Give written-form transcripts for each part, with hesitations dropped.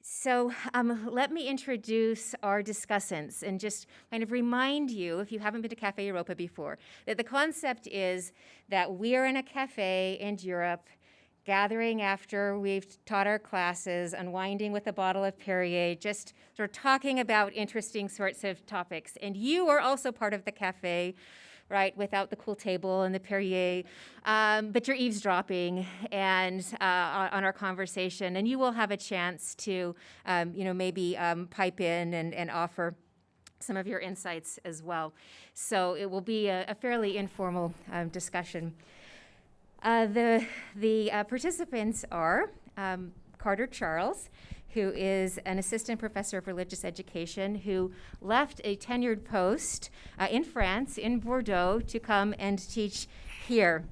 So let me introduce our discussants and just kind of remind you, if you haven't been to Café Europa before, that the concept is that we are in a cafe in Europe, gathering after we've taught our classes, unwinding with a bottle of Perrier, just sort of talking about interesting sorts of topics. And you are also part of the cafe, right, without the cool table and the Perrier, but you're eavesdropping and on our conversation, and you will have a chance to, maybe pipe in and offer some of your insights as well. So it will be a fairly informal discussion. The participants are Carter Charles, who is an assistant professor of religious education who left a tenured post in France, in Bordeaux, to come and teach here.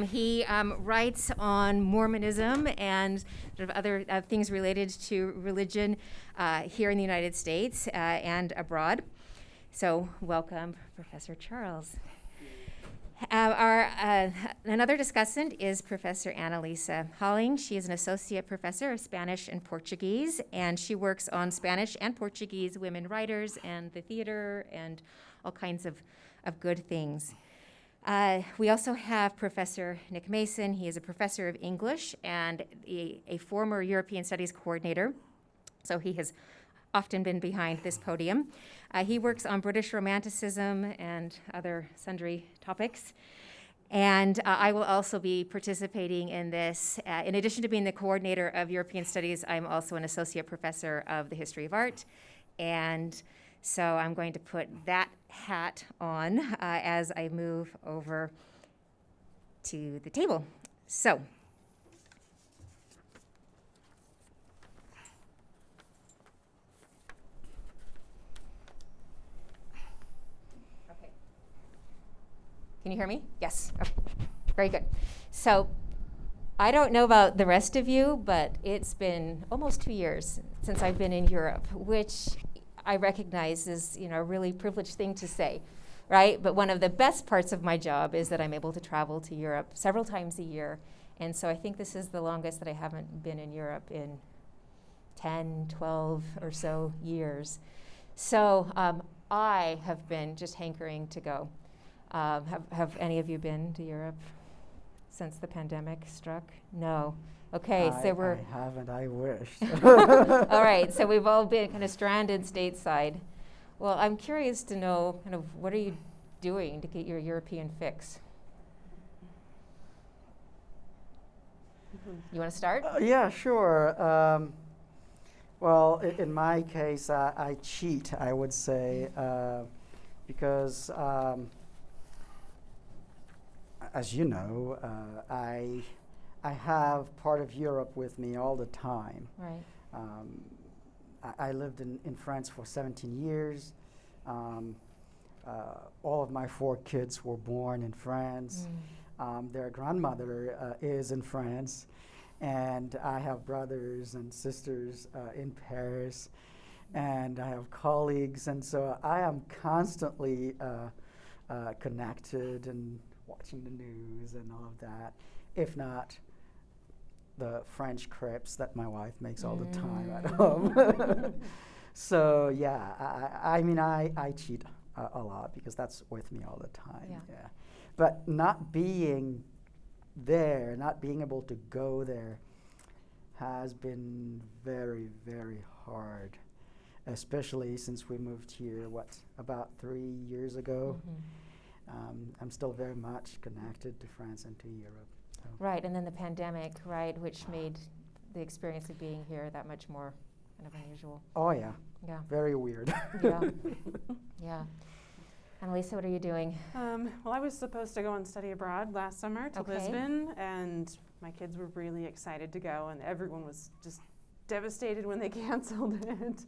He writes on Mormonism and sort of other things related to religion here in the United States and abroad. So welcome, Professor Charles. Another discussant is Professor Annalisa Halling. She is an associate professor of Spanish and Portuguese, and she works on Spanish and Portuguese women writers and the theater and all kinds of good things. We also have Professor Nick Mason. He is a professor of English and a former European Studies coordinator, so he has often been behind this podium. He works on British Romanticism and other sundry topics. And I will also be participating in this. In addition to being the coordinator of European Studies, I'm also an associate professor of the history of art. And so I'm going to put that hat on as I move over to the table. So, can you hear me? Yes. Okay. Very good. So I don't know about the rest of you, but it's been almost 2 years since I've been in Europe, which I recognize is, a really privileged thing to say, right? But one of the best parts of my job is that I'm able to travel to Europe several times a year. And so I think this is the longest that I haven't been in Europe in 10, 12 or so years. So I have been just hankering to go. Have any of you been to Europe since the pandemic struck? No. Okay, so we're... I haven't, I wish. All right, so we've all been kind of stranded stateside. Well, I'm curious to know kind of what are you doing to get your European fix? You want to start? Yeah, sure. Well, in my case, I cheat, I would say, because as you know, I have part of Europe with me all the time. Right. I lived in France for 17 years. All of my 4 kids were born in France. Their grandmother is in France. And I have brothers and sisters in Paris. And I have colleagues. And so I am constantly connected and watching the news and all of that, if not the French crepes that my wife makes all the time at home. So yeah, I cheat a lot because that's with me all the time. Yeah. But not being there, not being able to go there has been very, very hard, especially since we moved here, about 3 years ago. I'm still very much connected to France and to Europe. So. Right, and then the pandemic, right, which made the experience of being here that much more kind of unusual. Oh yeah. Yeah. Very weird. Yeah. Yeah. Annalisa, what are you doing? Well, I was supposed to go and study abroad last summer to Okay. Lisbon, and my kids were really excited to go, and everyone was just devastated when they canceled it.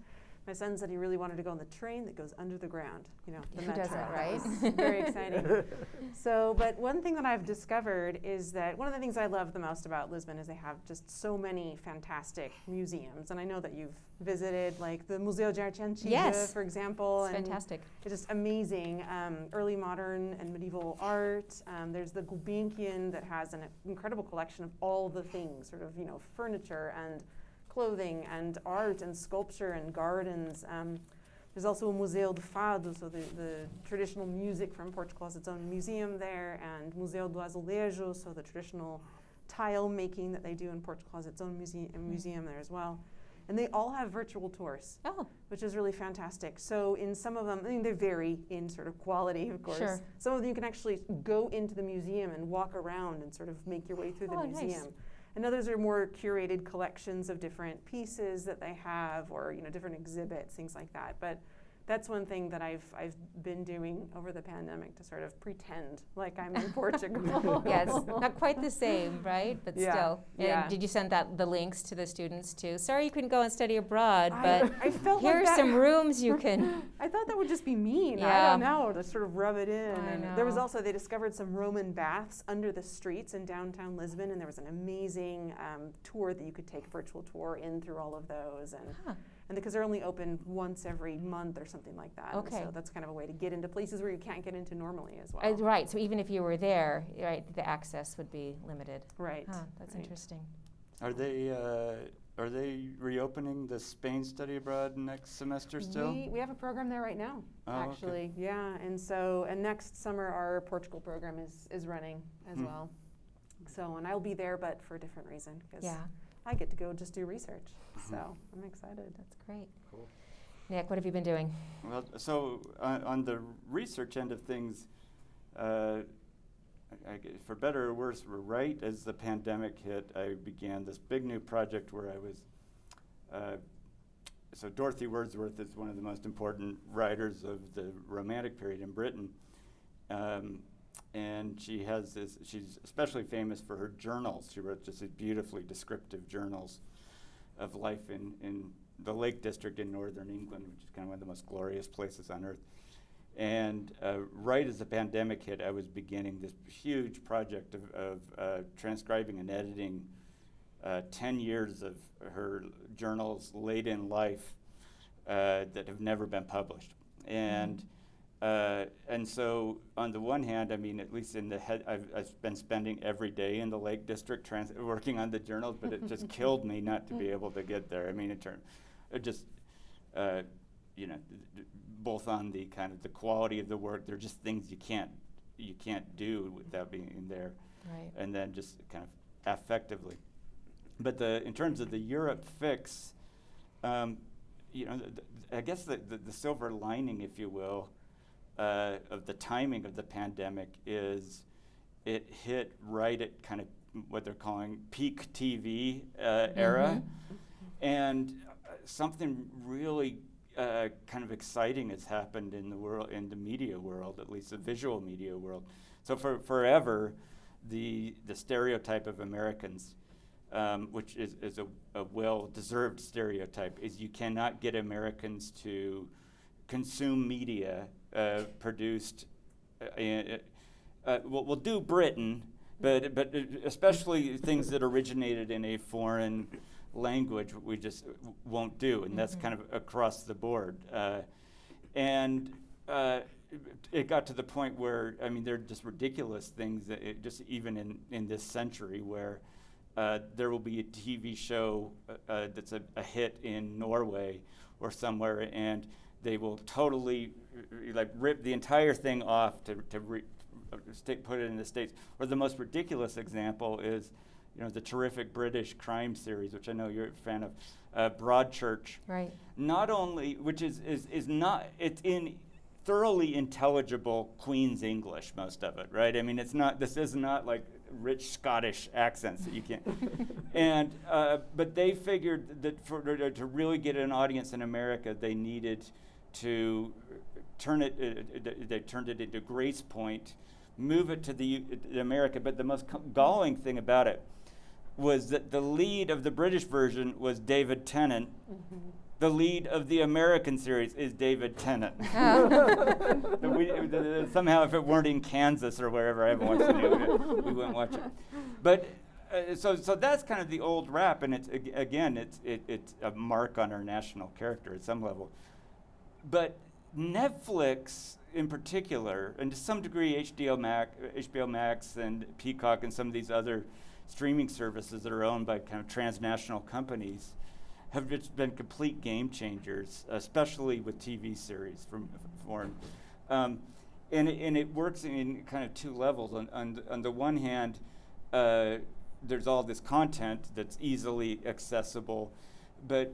My son said he really wanted to go on the train that goes under the ground, the Who metro. doesn't, right? It's very exciting. So, but one thing that I've discovered is that one of the things I love the most about Lisbon is they have just so many fantastic museums. And I know that you've visited like the Museu de Arte Antiga, Yes. for example. It's and fantastic. It's just amazing. Early modern and medieval art. There's the Gulbenkian that has an incredible collection of all the things, sort of, furniture and clothing and art and sculpture and gardens. There's also a Museu do Fado, so the traditional music from Portugal has its own museum there, and Museu do Azulejo, so the traditional tile making that they do in Portugal has its own museum there as well. And they all have virtual tours, which is really fantastic. So in some of them, they vary in sort of quality, of course. Sure. Some of them you can actually go into the museum and walk around and sort of make your way through the museum. Nice. And others are more curated collections of different pieces that they have, or different exhibits, things like that. But that's one thing that I've been doing over the pandemic, to sort of pretend like I'm in Portugal. Yeah, it's not quite the same, right? But Yeah, still. And yeah. did you send the links to the students too? Sorry you couldn't go and study abroad, but I felt here like are that. some rooms you can. I thought that would just be mean. Yeah. I don't know, to sort of rub it in. I And there was know. also, they discovered some Roman baths under the streets in downtown Lisbon, and there was an amazing tour that you could take, virtual tour in through all of those. And because they're only open once every month or something like that. Okay. And so that's kind of a way to get into places where you can't get into normally as well. Right, so even if you were there, right, the access would be limited. Right. That's right. interesting. Are they reopening the Spain study abroad next semester still? We have a program there right now, Oh, okay. actually. Yeah, and next summer our Portugal program is running as well. So, and I'll be there, but for a different reason, because Yeah, I get to go just do research. So I'm excited. that's great. Cool. Nick, what have you been doing? Well, so on the research end of things, for better or worse, right as the pandemic hit, I began this big new project where I was. So Dorothy Wordsworth is one of the most important writers of the Romantic period in Britain. And she has this, she's especially famous for her journals. She wrote just these beautifully descriptive journals of life in the Lake District in northern England, which is kind of one of the most glorious places on earth. And right as the pandemic hit, I was beginning this huge project of transcribing and editing 10 years of her journals late in life that have never been published. And so on the one hand, I mean, at least in the head, I've been spending every day in the Lake District working on the journals, but it just killed me not to be able to get there. I mean, both on the kind of the quality of the work, there are just things you can't do without being there. Right. And then just kind of affectively. But in terms of the Europe fix, I guess the silver lining, if you will, of the timing of the pandemic is it hit right at kind of what they're calling peak TV era. And something really kind of exciting has happened in the world, in the media world, at least the visual media world. So for forever, the stereotype of Americans, which is a well-deserved stereotype, is you cannot get Americans to consume media produced. We'll do Britain, but especially things that originated in a foreign language, we just won't do, and that's kind of across the board. And it got to the point where, I mean, there are just ridiculous things that just even in this century where there will be a TV show that's a hit in Norway or somewhere, and they will totally rip the entire thing off to put it in the States. Or the most ridiculous example is, the terrific British crime series, which I know you're a fan of, Broadchurch. Right. Not only, which is not, it's in thoroughly intelligible Queen's English, most of it, right? I mean, this is not like rich Scottish accents that you can't. And but they figured that to really get an audience in America, they needed to turn it. They turned it into Grace Point, move it to America. But the most galling thing about it was that the lead of the British version was David Tennant, the lead of the American series is David Tennant. Somehow, if it weren't in Kansas or wherever, I haven't watched the new, we wouldn't watch it. But so that's kind of the old rap, and it's a mark on our national character at some level. But Netflix, in particular, and to some degree HBO Max and Peacock and some of these other streaming services that are owned by kind of transnational companies, have just been complete game changers, especially with TV series from foreign. And it works in kind of two levels. On the one hand, there's all this content that's easily accessible, but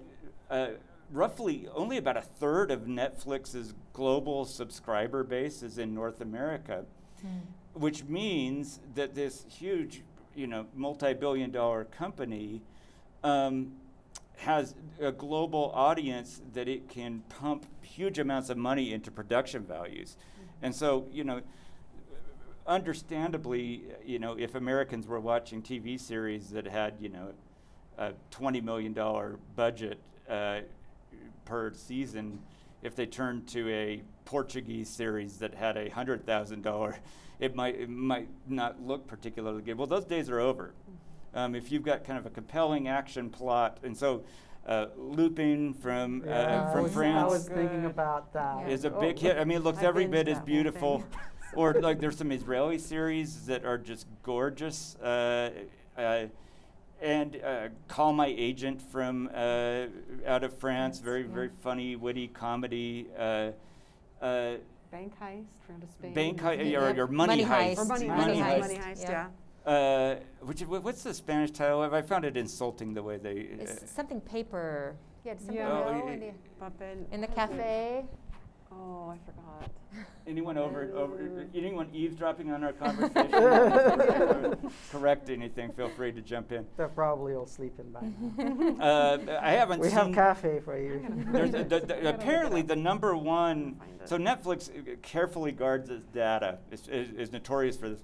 roughly only about a third of Netflix's global subscriber base is in North America, which means that this huge, multi-billion-dollar company has a global audience that it can pump huge amounts of money into production values. And so, understandably, if Americans were watching TV series that had, a $20 million budget per season, if they turned to a Portuguese series that had $100,000, it might not look particularly good. Well, those days are over. If you've got kind of a compelling action plot, and so Lupin from France I was thinking about that. is a big hit. I mean, it looks I every binged bit as that whole beautiful. thing. Or like there's some Israeli series that are just gorgeous. And Call My Agent from out of France, very funny, witty comedy. Bank Heist, Round of Spain. Bank Heist, Yep. or Money Heist. Or Money Money Heist. Heist. Money Heist, Yeah. yeah. What's the Spanish title? I found it insulting the way they. It's something paper. Yeah, it's something Yeah. yellow Oh, Papel. in the cafe. Oh, I forgot. Anyone anyone eavesdropping on our conversation? Or correct anything? Feel free to jump in. They're probably all sleeping by now. I haven't We seen. have Café for you. There's apparently the number one. Find it. So Netflix carefully guards its data. Is notorious for this.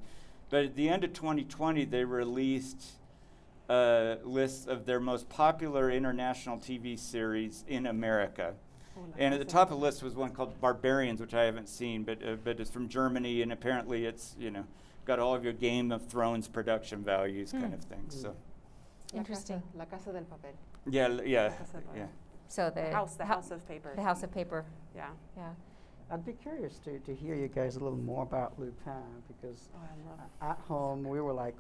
But at the end of 2020, they released lists of their most popular international TV series in America. And at the top of the list was one called Barbarians, which I haven't seen, but it's from Germany, and apparently it's got all of your Game of Thrones production values kind of thing. So Interesting. La Casa del Papel. yeah. Casa de Papel. So The House of Paper. The House of Paper. Yeah. Yeah. I'd be curious to hear you guys a little more about Lupin, because Oh, I love at home we were like,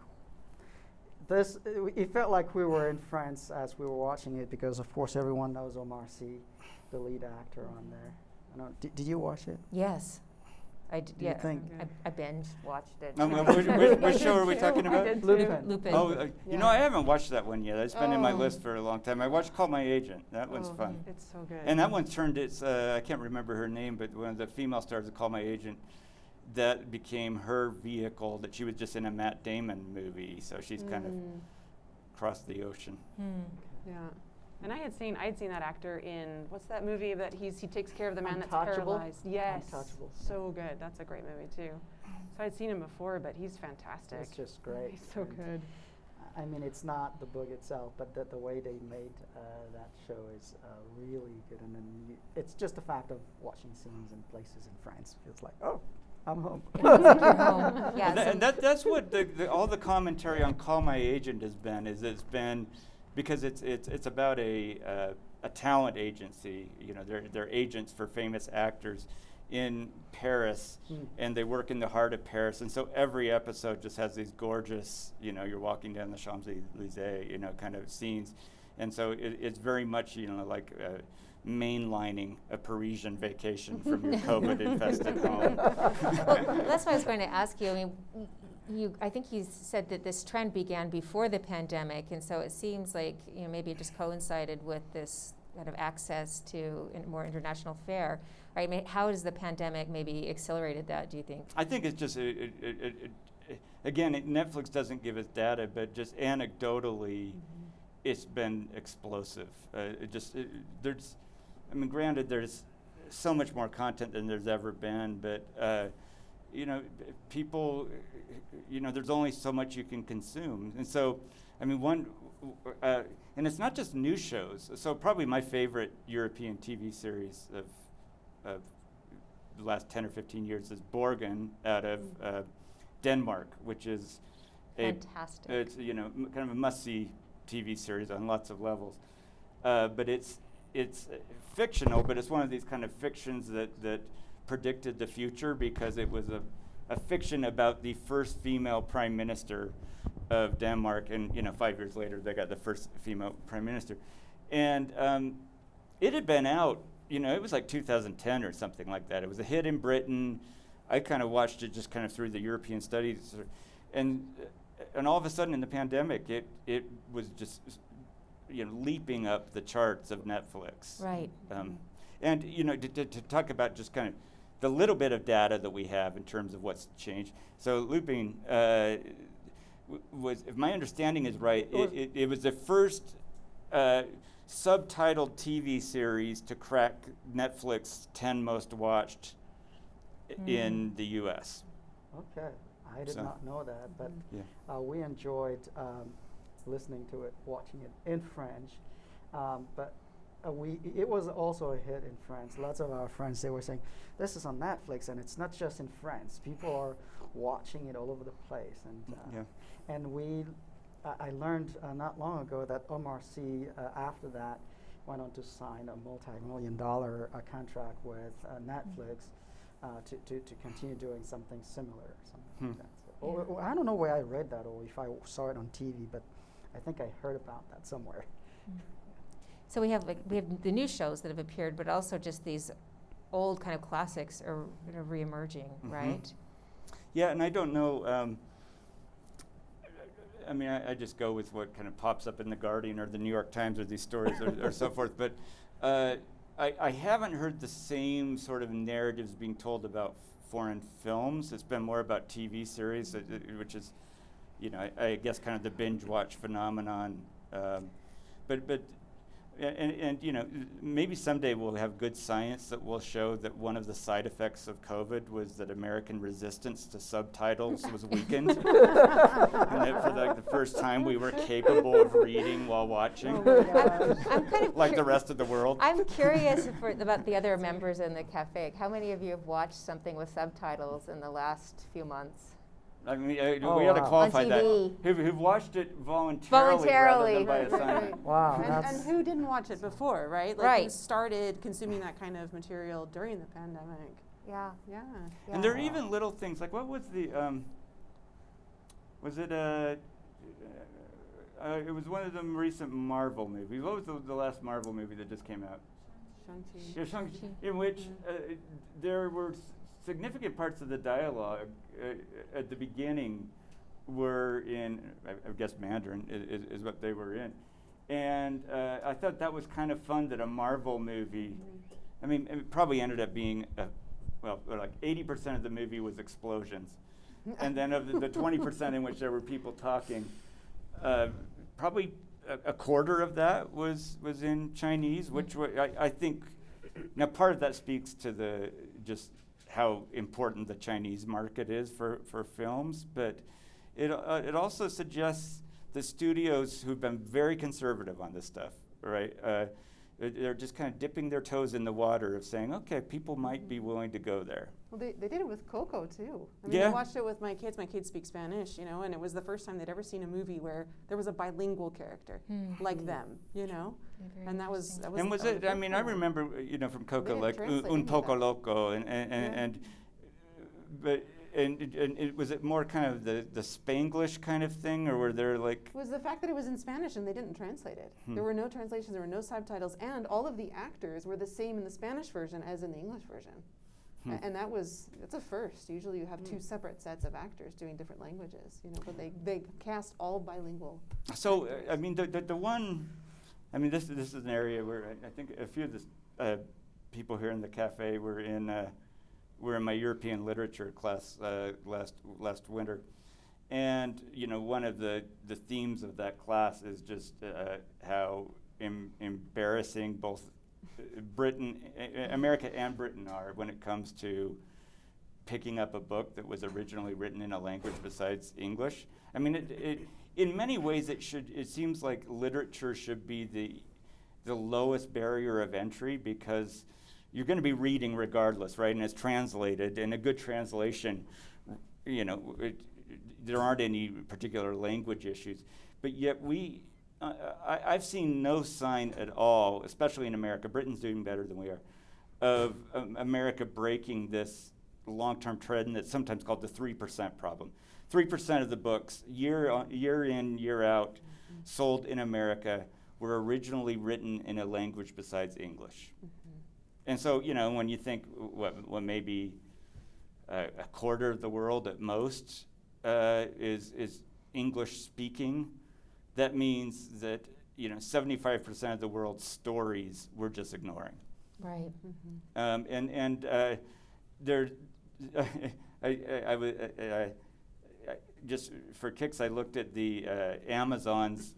it felt like we were in France as we were watching it, because of course everyone knows Omar Sy, the lead actor on there. I don't, did you watch it? Yes. I did. Do you Yeah. think? I binge watched it. Which show are we talking about? Lupin. Lupin. Oh, I haven't watched that one yet. It's been in my list for a long time. I watched Call My Agent. That one's fun. It's so good. And that one turned I can't remember her name, but one of the female stars of Call My Agent, that became her vehicle, that she was just in a Matt Damon movie. So she's kind of crossed the ocean. Yeah. And I had seen that actor in, what's that movie that he takes care of the man that's Untouchable? paralyzed? Yes. Untouchable. So good. That's a great movie too. So I'd seen him before, but he's fantastic. It's just great. He's so And good. I mean, it's not the book itself, but the way they made that show is really good. And then it's just the fact of watching scenes and places in France. It's like, oh, I'm home. You're home. Yeah. And that's what all the commentary on Call My Agent has been. It's been because it's about a talent agency. They're agents for famous actors in Paris, and they work in the heart of Paris. And so every episode just has these gorgeous, you're walking down the Champs-Élysées, kind of scenes. And so it's very much, like mainlining a Parisian vacation from your COVID-infested home. Well, that's what I was going to ask you. I mean, I think you said that this trend began before the pandemic, and so it seems like maybe it just coincided with this kind of access to more international fare, right? I mean, how has the pandemic maybe accelerated that, do you think? I think it's just, again, Netflix doesn't give us data, but just anecdotally, it's been explosive. Granted, there's so much more content than there's ever been, but people, there's only so much you can consume. And so, and it's not just new shows. So probably my favorite European TV series of the last 10 or 15 years is Borgen out of Denmark, which is Fantastic. it's kind of a must-see TV series on lots of levels. But it's fictional, but it's one of these kind of fictions that predicted the future, because it was a fiction about the first female prime minister of Denmark, and 5 years later they got the first female prime minister, and it had been out. It was like 2010 or something like that. It was a hit in Britain. I kind of watched it just kind of through the European studies, and all of a sudden in the pandemic, it was just leaping up the charts of Netflix. Right. And to talk about just kind of the little bit of data that we have in terms of what's changed. So looping was, if my understanding is right, it was the first subtitled TV series to crack Netflix 10 most watched in the U.S. Okay, I did not know that, but we enjoyed listening to it, watching it in French, but it was also a hit in France. Lots of our friends, they were saying, this is on Netflix, and it's not just in France. People are watching it all over the place, and I learned not long ago that MRC after that went on to sign a multi-million-dollar contract with Netflix to continue doing something similar, something like that. So, or I don't know where I read that, or if I saw it on TV, but I think I heard about that somewhere. So we have the new shows that have appeared, but also just these old kind of classics are re-emerging, right? Yeah, and I don't know. I just go with what kind of pops up in the Guardian or the New York Times or these stories or so forth. But I haven't heard the same sort of narratives being told about foreign films. It's been more about TV series, which is, I guess kind of the binge watch phenomenon. And maybe someday we'll have good science that will show that one of the side effects of COVID was that American resistance to subtitles was weakened, and that for the first time we were capable of reading while watching, I'm kind of like the rest of the world. I'm curious about the other members in the cafe. How many of you have watched something with subtitles in the last few months? I mean, we ought to qualify On that. TV. Who've watched it voluntarily rather than by assignment. Wow, And who didn't watch it before, right? Like Right. who started consuming that kind of material during the pandemic. Yeah. Yeah. And there are even little things, like what was the, was it it was one of the recent Marvel movies. What was the last Marvel movie that just came out? Shang-Chi. Yeah, Shang-Chi, in which there were significant parts of the dialogue at the beginning were in, I guess Mandarin is what they were in. And I thought that was kind of fun that a Marvel movie, I mean, it probably ended up being, like 80% of the movie was explosions. And then of the 20% in which there were people talking, probably a quarter of that was in Chinese, which I think, now part of that speaks to just how important the Chinese market is for films, but it also suggests the studios who've been very conservative on this stuff, right? They're just kind of dipping their toes in the water of saying, okay, people might be willing to go there. Well, they did it with Coco too. I mean, Yeah. I watched it with my kids. My kids speak Spanish, and it was the first time they'd ever seen a movie where there was a bilingual character like them, Very and that was. interesting. And was it? I mean, I remember, from Coco, had like translated Un Poco that. Loco, and was it more kind of the Spanglish kind of thing, or were there like? It was the fact that it was in Spanish and they didn't translate it. There were no translations, there were no subtitles, and all of the actors were the same in the Spanish version as in the English version. And that's a first. Usually you have two separate sets of actors doing different languages, but they cast all bilingual. So I mean, the one, I mean, this is an area where I think a few of the people here in the cafe were in my European literature class last winter, and one of the themes of that class is just how embarrassing both America and Britain are when it comes to picking up a book that was originally written in a language besides English. I mean, in many ways, it seems like literature should be the lowest barrier of entry, because you're going to be reading regardless, right? And it's translated, and a good translation, there aren't any particular language issues. But yet I've seen no sign at all, especially in America, Britain's doing better than we are, of America breaking this long-term trend that's sometimes called the 3% problem. 3% of the books, year in, year out, sold in America were originally written in a language besides English. And so, when you think what maybe a quarter of the world at most is English speaking, that means that 75% of the world's stories we're just ignoring. Right. There, just for kicks, I looked at the Amazon's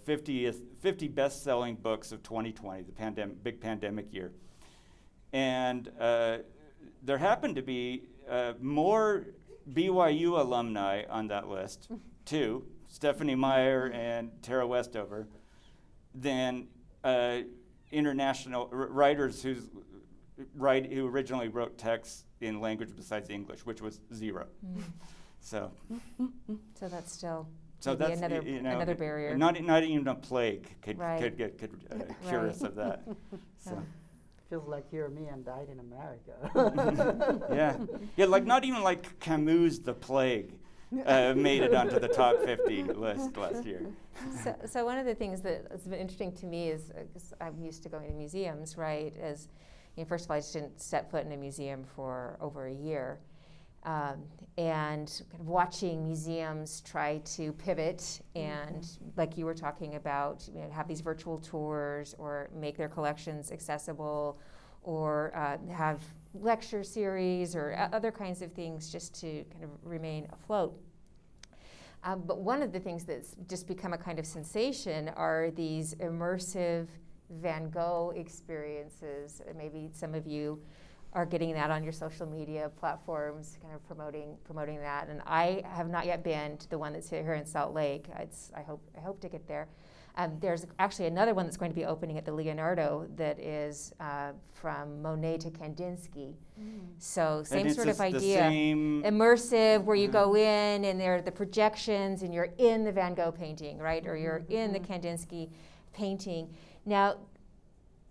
50 best-selling books of 2020, the big pandemic year. And there happened to be more BYU alumni on that list, two, Stephanie Meyer and Tara Westover, than international writers who originally wrote texts in language besides English, which was 0. So that's still that's another barrier. Not even a plague could cure us of that. So. Feels like you or me and died in America. Yeah, like not even like Camus' The Plague made it onto the top 50 list last year. So one of the things that's been interesting to me is, 'cause I'm used to going to museums, right, is, first of all, I just didn't set foot in a museum for over a year. And kind of watching museums try to pivot and, like you were talking about, have these virtual tours or make their collections accessible, or have lecture series or other kinds of things just to kind of remain afloat. But one of the things that's just become a kind of sensation are these immersive Van Gogh experiences. Maybe some of you are getting that on your social media platforms, kind of promoting that. And I have not yet been to the one that's here in Salt Lake. I hope to get there. There's actually another one that's going to be opening at the Leonardo that is from Monet to Kandinsky. So same sort of idea, immersive, where you go in and there are the projections and you're in the Van Gogh painting, right? Or you're in the Kandinsky painting. Now,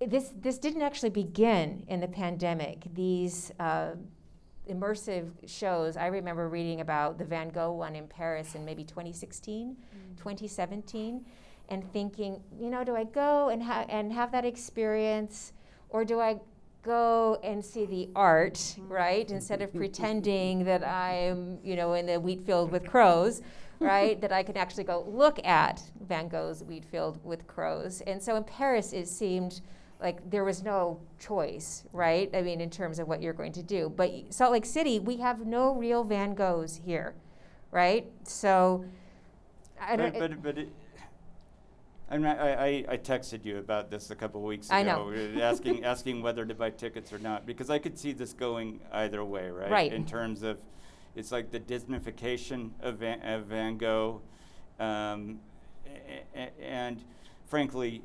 this didn't actually begin in the pandemic. These immersive shows, I remember reading about the Van Gogh one in Paris in maybe 2016, 2017, and thinking, do I go and have that experience, or do I go and see the art, right, instead of pretending that I'm, in the wheat field with crows, right, that I can actually go look at Van Gogh's wheat field with crows. And so in Paris, it seemed like there was no choice, right? I mean, in terms of what you're going to do. But Salt Lake City, we have no real Van Goghs here, right? So I don't. I texted you about this a couple of weeks ago. I know. asking whether to buy tickets or not, because I could see this going either way, right? Right. In terms of, it's like the Disneyfication of Van Gogh, and frankly,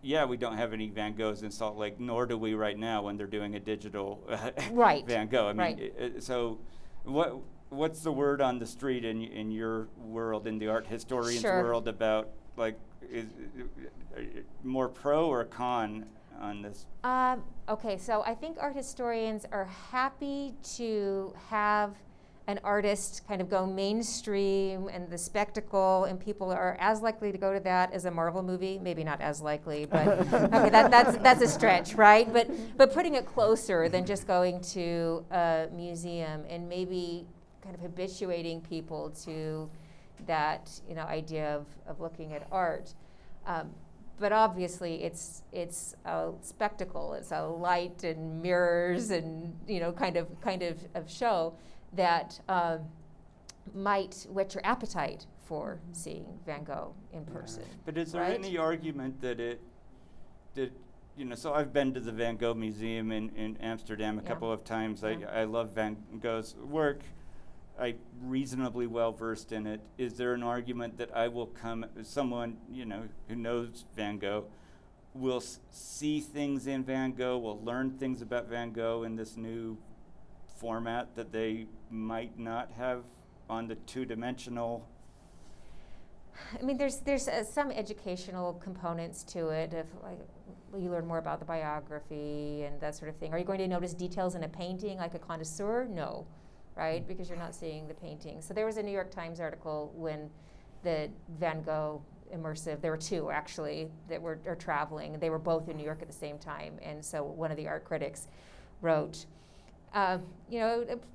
yeah, we don't have any Van Goghs in Salt Lake, nor do we right now when they're doing a digital right. Van Gogh. I mean, right. So what's the word on the street in your world, in the art historian's Sure. world, about, like, is more pro or con on this? Okay, so I think art historians are happy to have an artist kind of go mainstream and the spectacle, and people are as likely to go to that as a Marvel movie. Maybe not as likely, but okay, that's a stretch, right? But putting it closer than just going to a museum, and maybe kind of habituating people to that idea of looking at art. But obviously, it's a spectacle. It's a light and mirrors and kind of show that might whet your appetite for seeing Van Gogh in person. But is there right? any argument that so I've been to the Van Gogh Museum in Amsterdam a couple of times. Yeah. I love Van Gogh's work. I'm reasonably well versed in it, is there an argument that I will someone, who knows Van Gogh, will see things in Van Gogh, will learn things about Van Gogh in this new format that they might not have on the two-dimensional? I mean, there's some educational components to it. Of like, you learn more about the biography and that sort of thing. Are you going to notice details in a painting like a connoisseur? No, right? Because you're not seeing the painting. So there was a New York Times article when the Van Gogh Immersive, there were two actually that are traveling. They were both in New York at the same time, and so one of the art critics wrote, a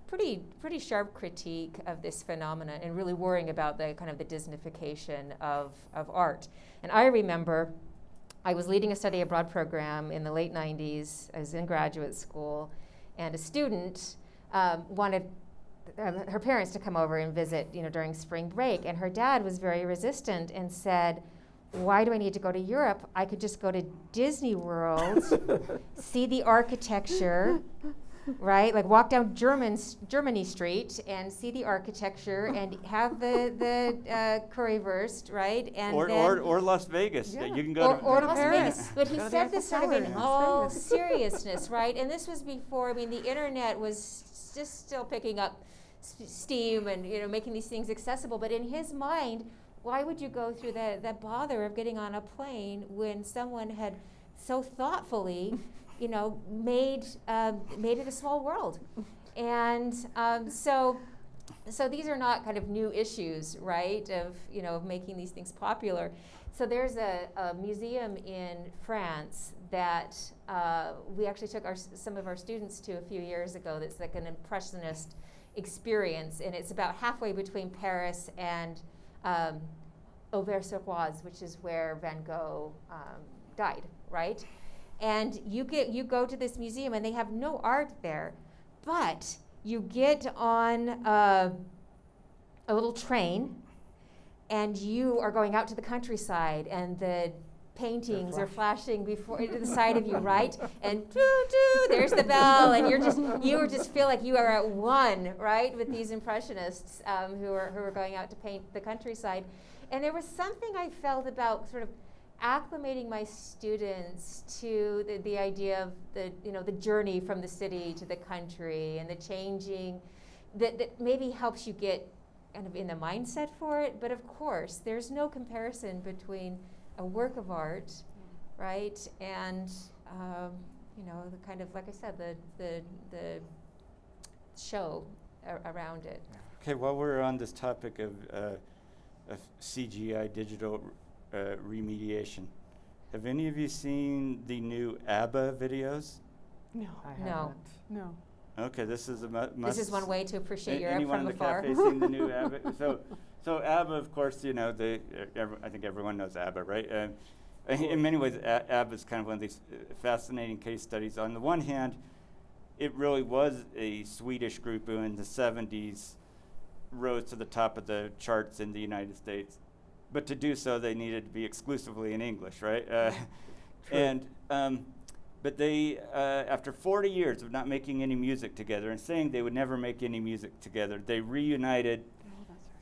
pretty sharp critique of this phenomenon and really worrying about the kind of the Disneyfication of art. And I remember I was leading a study abroad program in the late 90s. I was in graduate school, and a student wanted her parents to come over and visit, during spring break, and her dad was very resistant and said, "Why do I need to go to Europe? I could just go to Disney World, see the architecture, right? Like walk down Germany Street and see the architecture and have the currywurst, right? And or Las Vegas. Yeah. You can go or to Las Paris. Vegas. But he Go to the said Eiffel this sort of Tower in in Las all Vegas. seriousness, right? And this was before, the internet was just still picking up steam and, making these things accessible. But in his mind, why would you go through that bother of getting on a plane when someone had so thoughtfully, made it a small world? And so these are not kind of new issues, right, of making these things popular. So there's a museum in France that we actually took some of our students to a few years ago. That's like an impressionist experience, and it's about halfway between Paris and Auvers-sur-Oise, which is where Van Gogh died, right? And you go to this museum, and they have no art there, but you get on a little train, and you are going out to the countryside, and the paintings are flashing before to the side of you, right? And there's the bell, and you just feel like you are at one, right, with these impressionists who are going out to paint the countryside. And there was something I felt about sort of acclimating my students to the idea of the journey from the city to the country and the changing that maybe helps you get kind of in the mindset for it. But of course, there's no comparison between a work of art, right, and the kind of, like I said, the show around it. Okay, while we're on this topic of CGI digital remediation, have any of you seen the new ABBA videos? No. I No. haven't. No. Okay, this is a must. This is one way to appreciate Europe Anyone from in the afar. cafe seen the new ABBA? So ABBA, of course, I think everyone knows ABBA, right? In many ways, ABBA is kind of one of these fascinating case studies. On the one hand, it really was a Swedish group who in the 70s rose to the top of the charts in the United States. But to do so, they needed to be exclusively in English, right? But they, after 40 years of not making any music together and saying they would never make any music together, they reunited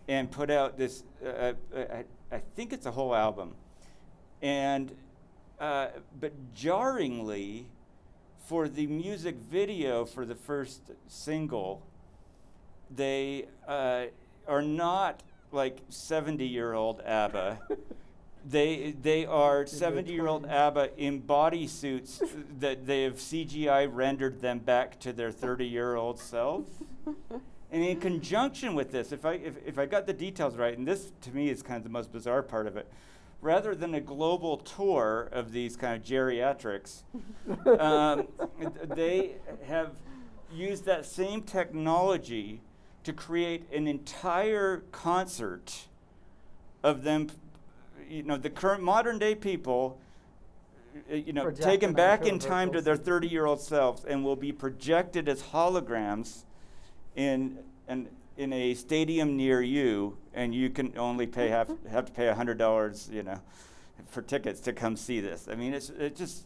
and put out this, I think it's a whole album. And, but jarringly, for the music video for the first single, they are not like 70-year-old ABBA. They are 70-year-old ABBA in bodysuits that they have CGI rendered them back to their 30-year-old selves. And in conjunction with this, if I got the details right, and this to me is kind of the most bizarre part of it, rather than a global tour of these kind of geriatrics, they have used that same technology to create an entire concert of them, the current modern day people, taken back in time to their 30-year-old selves, and will be projected as holograms in a stadium near you, and you can only have to pay $100, for tickets to come see this. I mean, it's just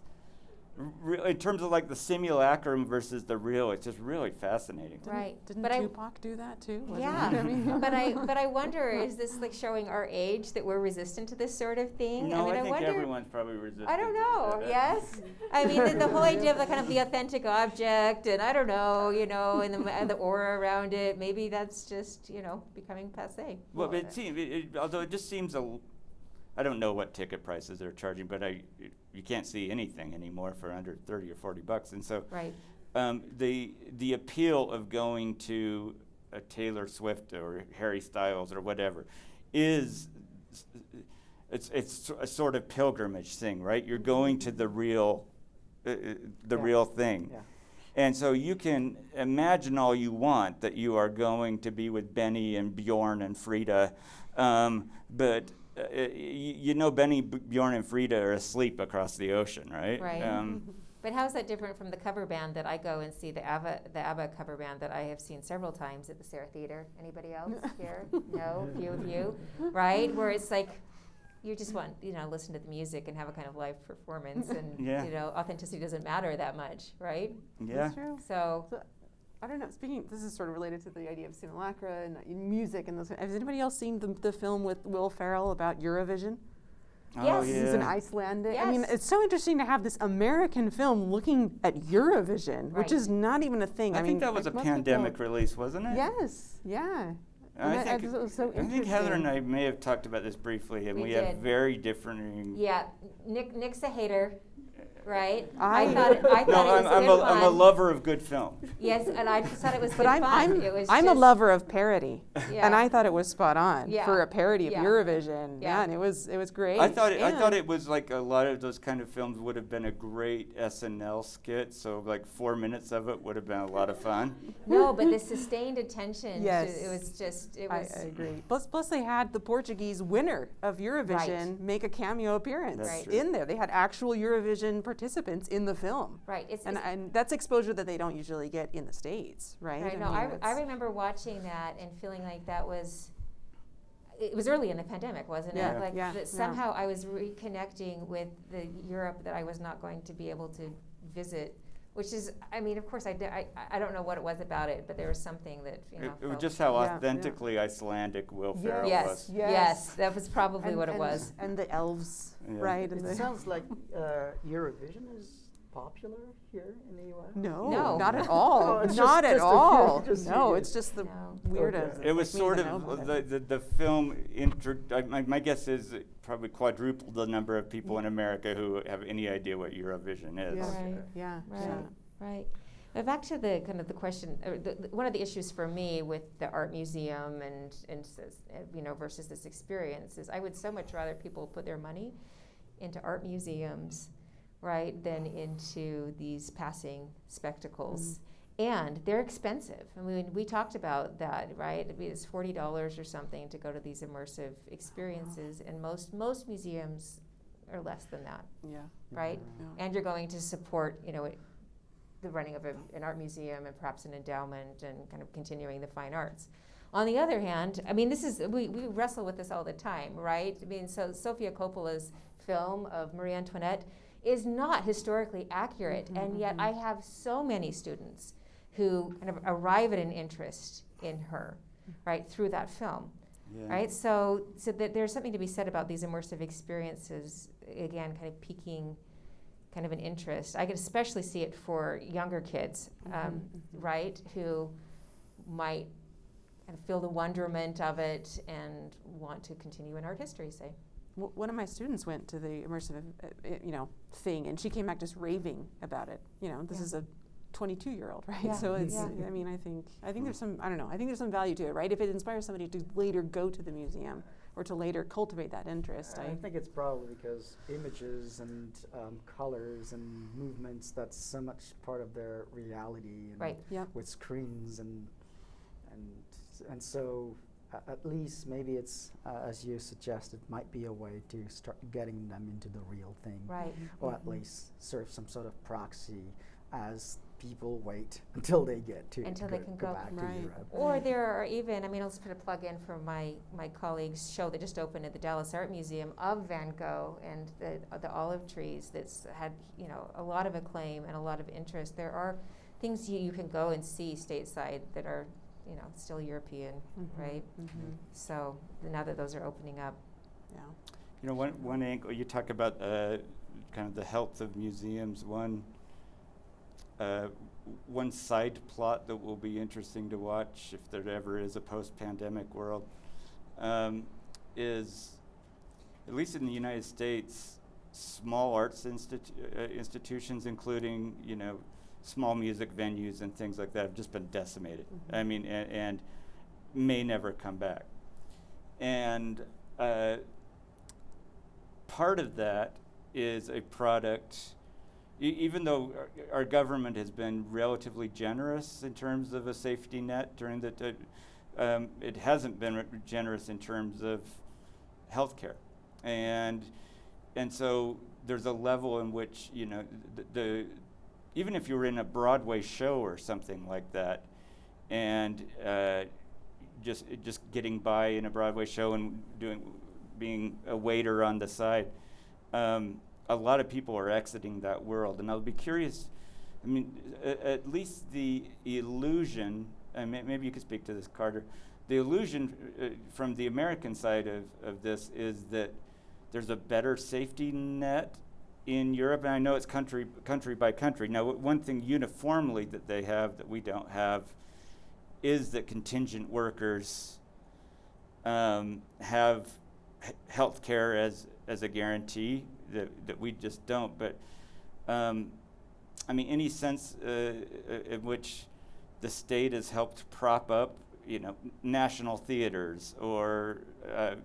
in terms of like the simulacrum versus the real, it's just really fascinating. Right. Didn't But Tupac do that too? Wasn't Yeah, it? I mean, but I wonder, is this like showing our age that we're resistant to this sort of thing? No, I think wonder, everyone's probably resistant. I don't to know. that. Yes, I mean the whole idea of the kind of the authentic object, and I don't know, and the aura around it. Maybe that's just becoming passé. Well, but it seems, although it just seems I don't know what ticket prices they're charging, but you can't see anything anymore for under $30 or $40, and so Right. The appeal of going to a Taylor Swift or Harry Styles or whatever is it's a sort of pilgrimage thing, right? You're going to the real real thing. Yeah. And so you can imagine all you want that you are going to be with Benny and Bjorn and Frida, but Benny, Bjorn, and Frida are asleep across the ocean, right? Right. But how's that different from the cover band that I go and see, the ABBA cover band that I have seen several times at the Sarah Theater? Anybody else here? No? Few of you? Right? Where it's like, you just want, listen to the music and have a kind of live performance, and, authenticity doesn't matter that much, right? Yeah. That's true. So, I don't know. This is sort of related to the idea of simulacra and music and those. Has anybody else seen the film with Will Ferrell about Eurovision? Oh, Yes. yeah. He's an Icelandic. I mean, Yes. it's so interesting to have this American film looking at Eurovision, Right. which is not even a thing. I mean, think that was a like most pandemic people- release, wasn't it? Yes. Yeah. I And think, it was so I think Heather and interesting. I may have talked about this briefly, and We we did. have very differing. yeah, Nick's a hater, right? I- thought it No, was good I'm a fun. lover of good film. Yes, and I just thought it was But good fun. I'm It was a just- lover of parody, Yeah. and I thought it was spot on Yeah. for a parody of Yeah. Eurovision. Yeah. Man, it was great. I thought And it was like a lot of those kind of films would have been a great SNL skit. So like 4 minutes of it would have been a lot of fun. No, but the sustained attention. Yes. It was just. It I was. agree. Plus, they had the Portuguese winner of Eurovision Right. make a cameo appearance That's Right. true. in there. They had actual Eurovision participants in the film. Right. And that's exposure that they don't usually get in the States, right? Right. No, mean, I it's- remember watching that and feeling like that was. It was early in the pandemic, wasn't Yeah, it? Like yeah, that yeah. somehow I was reconnecting with the Europe that I was not going to be able to visit, which is, I mean, of course, I don't know what it was about it, but there was something that It was felt- just how Yeah, yeah. authentically Icelandic Will Ferrell Yes, was. yes, that was probably what it was. And the elves, Yeah. right? And It the, sounds like Eurovision is popular here in the U.S. no, No. not at all. Oh, it's not just at a few- all. just No, you. it's just the No. weirdos. Okay. It was like me sort that know about of it. the film. My guess is it probably quadrupled the number of people in America who have any idea what Eurovision is. Yeah. Right. Yeah, Right, yeah. right. But back to the kind of the question, or one of the issues for me with the art museum and versus this experience is I would so much rather people put their money into art museums, right, than into these passing spectacles. And they're expensive. I mean, we talked about that, right? I mean, it's $40 or something to go to these immersive experiences, and most museums are less than that, Yeah. right? Yeah. And you're going to support, the running of an art museum and perhaps an endowment and kind of continuing the fine arts. On the other hand, I mean, we wrestle with this all the time, right? I mean, so Sofia Coppola's film of Marie Antoinette is not historically accurate, and yet I have so many students who kind of arrive at an interest in her, right, through that film. Yeah. Right, so that there's something to be said about these immersive experiences, again, kind of piquing kind of an interest. I can especially see it for younger kids, right, who might kind of feel the wonderment of it and want to continue in art history, say. One of my students went to the immersive, thing, and she came back just raving about it. This Yeah. is a 22-year-old, right? Yeah. So it's, Yeah. I mean, I think there's some, I don't know, I think there's some value to it, right? If it inspires somebody to later go to the museum or to later cultivate that interest. I think it's probably because images and colors and movements, that's so much part of their reality. And Right. Yep. with screens and so at least maybe it's, as you suggested, might be a way to start getting them into the real thing. Right. Or at least serve some sort of proxy as people wait until they get to Until they can go back right. to Europe. Or there are even, I mean, I'll just put a plug in for my colleague's show that just opened at the Dallas Art Museum of Van Gogh and the olive trees that's had, you know, a lot of acclaim and a lot of interest. There are things you can go and see stateside that are, you know, still European, right? So now that those are opening up. Yeah. You know, one angle, you talk about kind of the health of museums. One side plot that will be interesting to watch, if there ever is a post-pandemic world, is, at least in the United States, small arts institutions, including, you know, small music venues and things like that, have just been decimated. I mean, and may never come back. And part of that is a product, even though our government has been relatively generous in terms of a safety net during the, it hasn't been generous in terms of healthcare, and so there's a level in which, you know, even if you were in a Broadway show or something like that, and just getting by in a Broadway show and being a waiter on the side. A lot of people are exiting that world, and I'll be curious. I mean, at least the illusion, and maybe you could speak to this, Carter. The illusion from the American side of this is that there's a better safety net in Europe, and I know it's country by country. Now, one thing uniformly that they have that we don't have is that contingent workers have health care as a guarantee that we just don't. But I mean, any sense in which the state has helped prop up, you know, national theaters or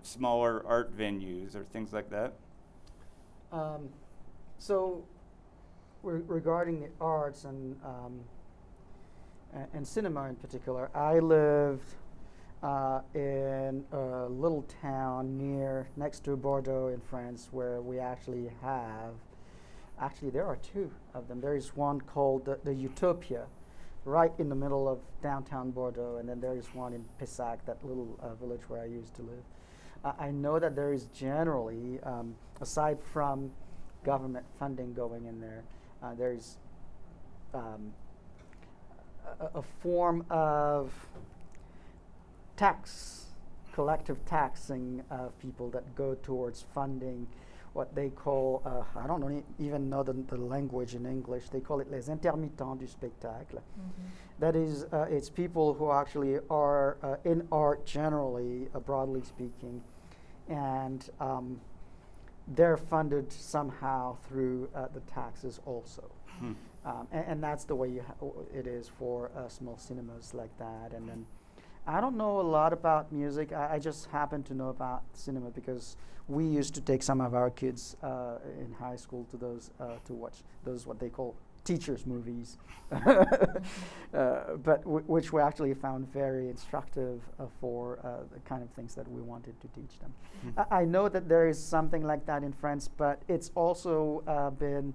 smaller art venues or things like that? So, regarding the arts and cinema in particular, I lived in a little town next to Bordeaux in France, where we actually there are two of them. There is one called the Utopia, right in the middle of downtown Bordeaux, and then there is one in Pessac, that little village where I used to live. I know that there is generally, aside from government funding going in there, there's a form of collective taxing of people that go towards funding what they call, I don't even know the language in English, they call it les intermittents du spectacle. That is, it's people who actually are in art generally, broadly speaking, and they're funded somehow through the taxes also. And that's the way it is for small cinemas like that. And then I don't know a lot about music. I just happen to know about cinema because we used to take some of our kids in high school to those to watch those what they call teachers' movies, but which we actually found very instructive for the kind of things that we wanted to teach them. I know that there is something like that in France, but it's also been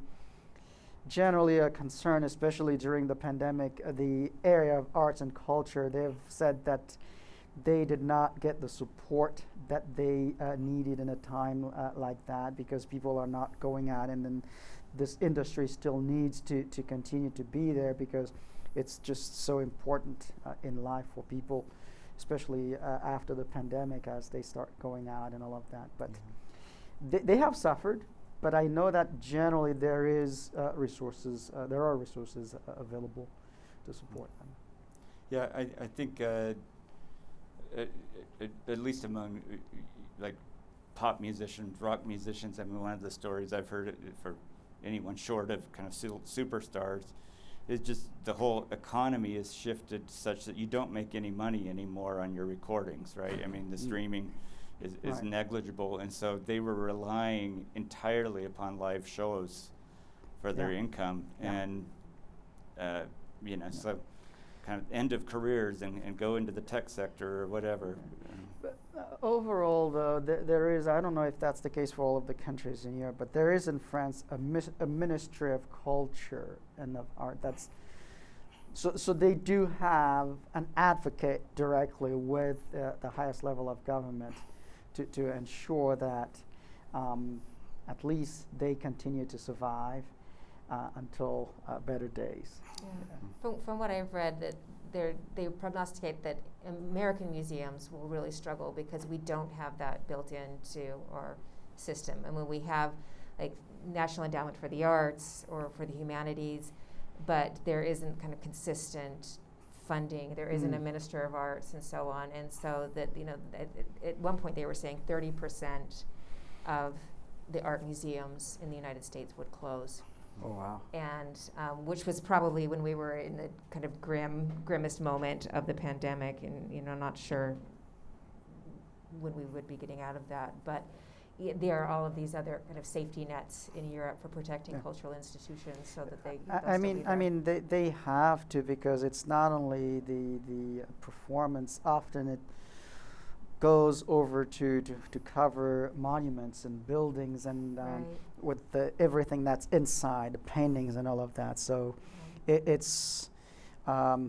generally a concern, especially during the pandemic. The area of arts and culture, they've said that they did not get the support that they needed in a time like that, because people are not going out, and then this industry still needs to continue to be there because it's just so important in life for people, especially after the pandemic, as they start going out and all of that. But they have suffered, but I know that generally there are resources available to support them. Yeah, I think at least among like pop musicians, rock musicians, I mean, one of the stories I've heard for anyone short of kind of superstars is just the whole economy is shifted such that you don't make any money anymore on your recordings, right? I mean, the streaming is Right. negligible, and so they were relying entirely upon live shows for their income, and so kind of end of careers and go into the tech sector or whatever. Overall, though, there is, I don't know if that's the case for all of the countries in Europe, but there is in France a Ministry of Culture and of Art. So they do have an advocate directly with the highest level of government to ensure that at least they continue to survive until better days. Yeah. From what I've read, that they prognosticate that American museums will really struggle because we don't have that built into our system. And when we have like National Endowment for the Arts or for the humanities, but there isn't kind of consistent funding, there isn't a Minister of Arts and so on. And so that, at one point they were saying 30% of the art museums in the United States would close. Oh, wow. And which was probably when we were in the kind of grimmest moment of the pandemic, and not sure when we would be getting out of that. But there are all of these other kind of safety nets in Europe for protecting cultural institutions, so that they. I mean, they have to, because it's not only the performance. Often it goes over to cover monuments and buildings and with everything that's inside, the paintings and all of that. So it's a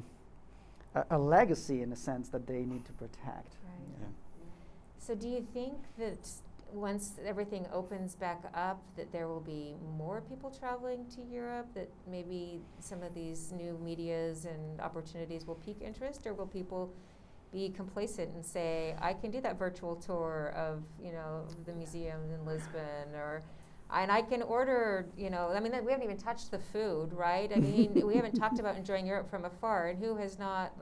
legacy in a sense that they need to protect. Right. Yeah. So do you think that once everything opens back up, that there will be more people traveling to Europe, that maybe some of these new medias and opportunities will pique interest, or will people be complacent and say, I can do that virtual tour of, the museums in Lisbon, and I can order, we haven't even touched the food, right? I mean, we haven't talked about enjoying Europe from afar, and who has not,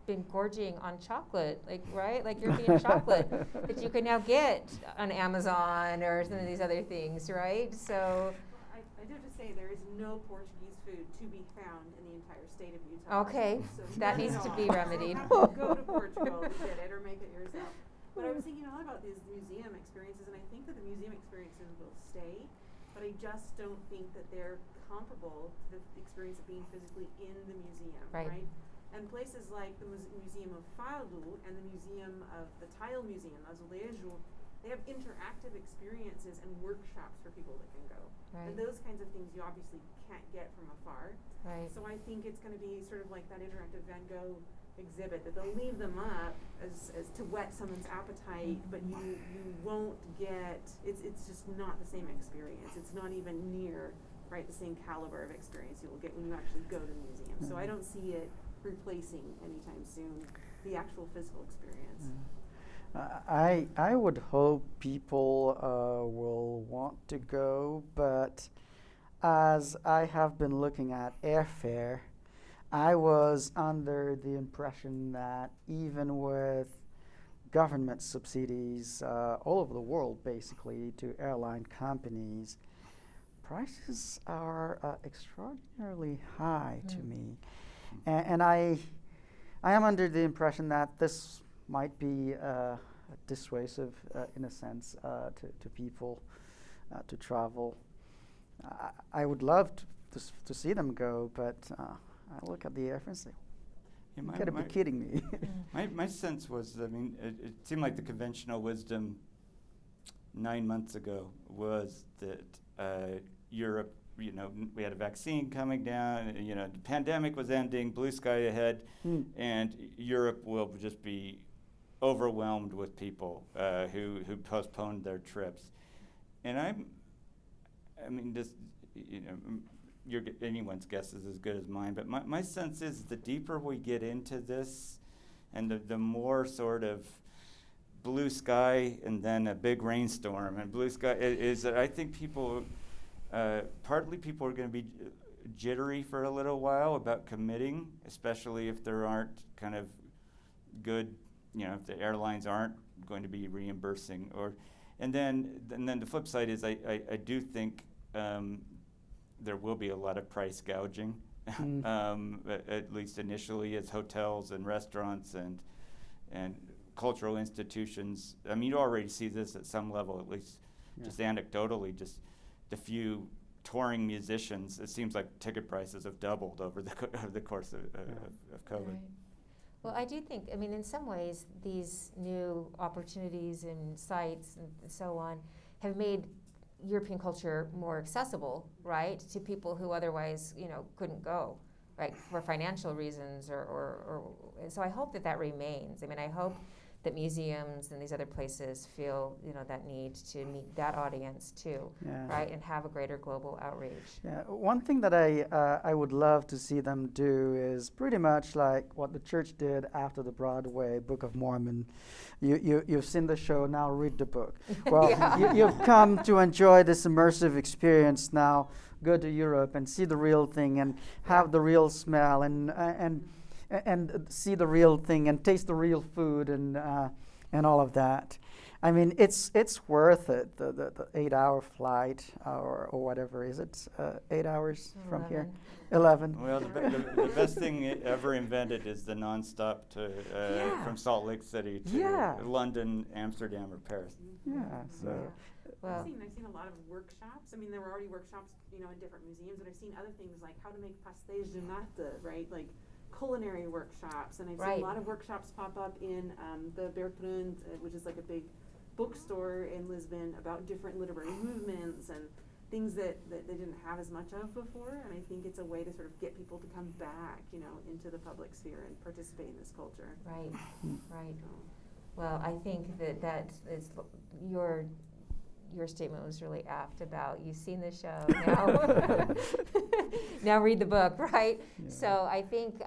been gorging on chocolate, right? Like European chocolate that you can now get on Amazon or some of these other things, right? So. I do have to say, there is no Portuguese food to be found in the entire state of Utah. Okay, So that needs to be remedied. You have to go to Portugal to get it or make it yourself. But I was thinking a lot about these museum experiences, and I think that the museum experiences will stay, but I just don't think that they're comparable to the experience of being physically in the museum, right? And places like the Museum of Fado and the Museum of the Tile Museum, Azulejo, they have interactive experiences and workshops for people that can go. Right. And those kinds of things you obviously can't get from afar. Right. So I think it's going to be sort of like that interactive Van Gogh exhibit, that they'll leave them up as to whet someone's appetite, but you won't get, it's just not the same experience. It's not even near, the same caliber of experience you will get when you actually go to the museum. So I don't see it replacing anytime soon the actual physical experience. I would hope people will want to go, but as I have been looking at airfare, I was under the impression that even with government subsidies all over the world, basically, to airline companies, prices are extraordinarily high to me. And I am under the impression that this might be dissuasive in a sense to people to travel. I would love to see them go, but I look at the airfare and say, you gotta be kidding me. My sense was, it seemed like the conventional wisdom 9 months ago was that Europe, we had a vaccine coming down, the pandemic was ending, blue sky ahead, and Europe will just be overwhelmed with people who postponed their trips. And anyone's guess is as good as mine, but my sense is the deeper we get into this, and the more sort of blue sky and then a big rainstorm and blue sky is that I think people. Partly people are going to be jittery for a little while about committing, especially if there aren't kind of good, if the airlines aren't going to be reimbursing. And then the flip side is I do think there will be a lot of price gouging, at least initially, as hotels and restaurants and cultural institutions. You already see this at some level, at least just anecdotally, just the few touring musicians, it seems like ticket prices have doubled over the course of COVID. Right. Well, I do think, I mean, in some ways, these new opportunities and sites and so on have made European culture more accessible, right, to people who otherwise, couldn't go, right, for financial reasons or and so I hope that remains. I mean, I hope that museums and these other places feel, that need to meet that audience too, Yeah. right, and have a greater global outreach. Yeah, one thing that I would love to see them do is pretty much like what the church did after the Broadway Book of Mormon. You've seen the show, now read the book. Well, Yeah. you've come to enjoy this immersive experience. Now go to Europe and see the real thing and have the real smell and see the real thing and taste the real food and all of that. I mean, it's worth it. The 8-hour flight or whatever is it? 8 hours from here. 11. Well, the best thing ever invented is the nonstop to Yeah. from Salt Lake City to Yeah. London, Amsterdam, or Paris. Yeah. So. Well, I've seen a lot of workshops. I mean, there were already workshops, in different museums, but I've seen other things like how to make pastéis de nata, right? Like culinary workshops, and I've Right. seen a lot of workshops pop up in the Bertrand, which is like a big bookstore in Lisbon, about different literary movements and things that they didn't have as much of before. And I think it's a way to sort of get people to come back, into the public sphere and participate in this culture. right, right. Well, I think that is your statement was really apt about you've seen the show now. Now read the book, right? Yeah. So I think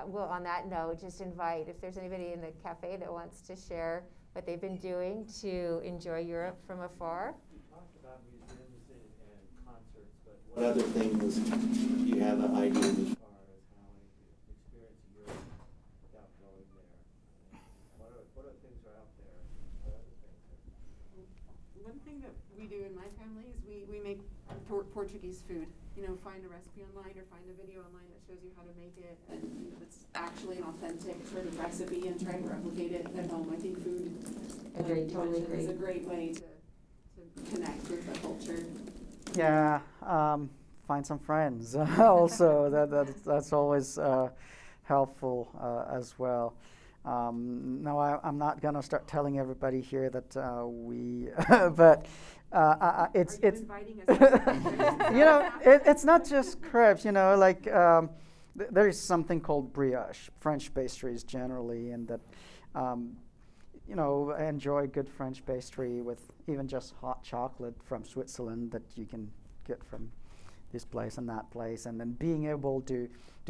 we'll, on that note, just invite if there's anybody in the cafe that wants to share what they've been doing to enjoy Europe from afar. You talked about museums and concerts, but what other things do you have an idea as far as how to experience Europe without going there? What other things are out there? What other things? One thing that we do in my family is we make Portuguese food. Find a recipe online or find a video online that shows you how to make it, and it's actually an authentic sort of recipe, and try to replicate it at home. I think food is a great way to connect with the culture. Yeah, find some friends. Also, that's always helpful as well. No, I'm not gonna start telling everybody here that we, but it's Inviting us? it's not just crepes. Like there is something called brioche, French pastries generally, and that I enjoy good French pastry with even just hot chocolate from Switzerland that you can get from this place and that place, and then being able to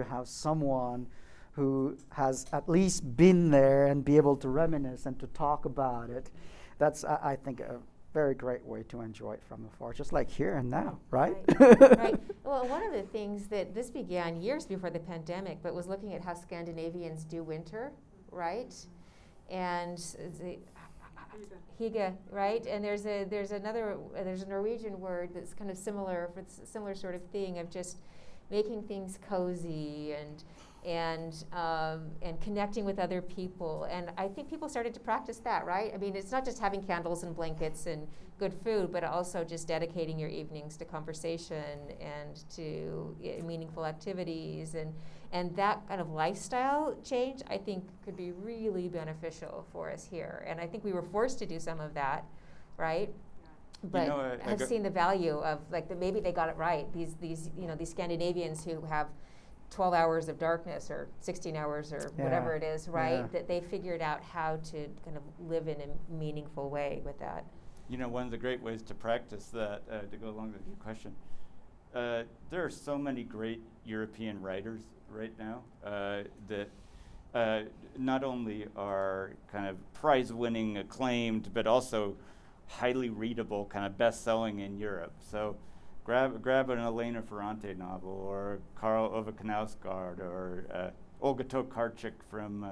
have someone who has at least been there and be able to reminisce and to talk about it. That's, I think, a very great way to enjoy it from afar, just like here and now, right? Right. Well, one of the things that this began years before the pandemic, but was looking at how Scandinavians do winter, right? And the hygge, right? And there's a Norwegian word that's kind of similar for similar sort of thing of just making things cozy and connecting with other people. And I think people started to practice that, right? I mean, it's not just having candles and blankets and good food, but also just dedicating your evenings to conversation and to meaningful activities. And that kind of lifestyle change, I think, could be really beneficial for us here. And I think we were forced to do some of that, right? But I've seen the value of maybe they got it right. These Scandinavians who have 12 hours of darkness or 16 hours or whatever it is, right? Yeah. That they figured out how to kind of live in a meaningful way with that. One of the great ways to practice that, to go along with your question, there are so many great European writers right now that not only are kind of prize-winning, acclaimed, but also highly readable, kind of best-selling in Europe. So grab an Elena Ferrante novel, or Karl Ove Knausgaard, or Olga Tokarczuk from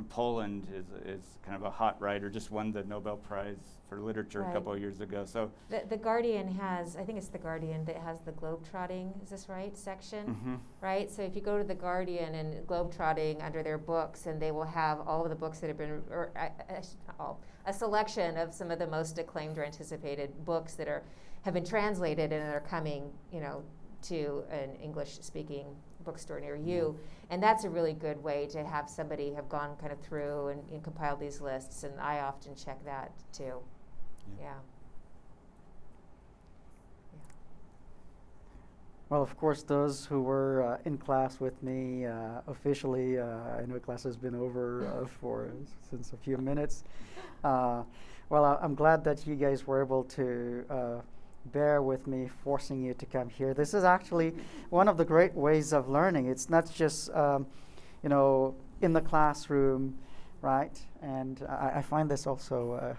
Poland is kind of a hot writer, just won the Nobel Prize for Literature a couple of years ago. So the Guardian has, I think it's the Guardian that has the globetrotting, is this right, section, mm-hmm. right? So if you go to the Guardian and globetrotting under their books, and they will have all of the books that have been, or a selection of some of the most acclaimed or anticipated books that have been translated and are coming, to an English-speaking bookstore near you. And that's a really good way to have somebody have gone kind of through and compiled these lists, and I often check that too. Yeah. Well, of course, those who were in class with me officially, I know class has been over since a few minutes. Well, I'm glad that you guys were able to bear with me forcing you to come here. This is actually one of the great ways of learning. It's not just, in the classroom, right? And I find this also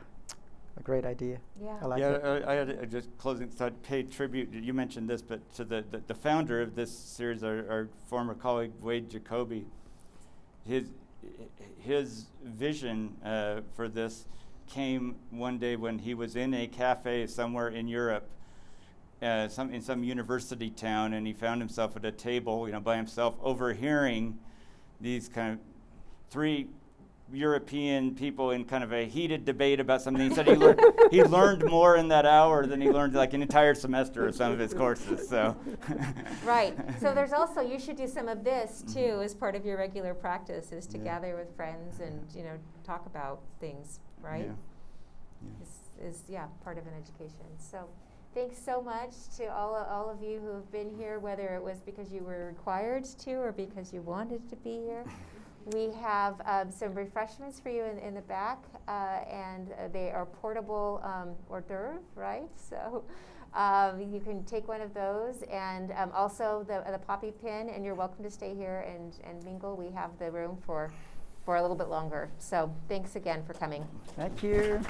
a great idea. Yeah. I like it. I had just closing thought, pay tribute. You mentioned this, but to the founder of this series, our former colleague Wade Jacoby. His vision for this came one day when he was in a cafe somewhere in Europe, in some university town, and he found himself at a table, by himself, overhearing these kind of three European people in kind of a heated debate about something. He said he learned more in that hour than he learned like an entire semester of some of his courses. So. Right. So there's also, you should do some of this too as part of your regular practice, is to gather with friends and talk about things, right? Yeah. Is part of an education. So thanks so much to all of you who have been here, whether it was because you were required to or because you wanted to be here. We have some refreshments for you in the back, and they are portable hors d'oeuvre, right? So you can take one of those, and also the poppy pin, and you're welcome to stay here and mingle. We have the room for a little bit longer. So thanks again for coming. Thank you.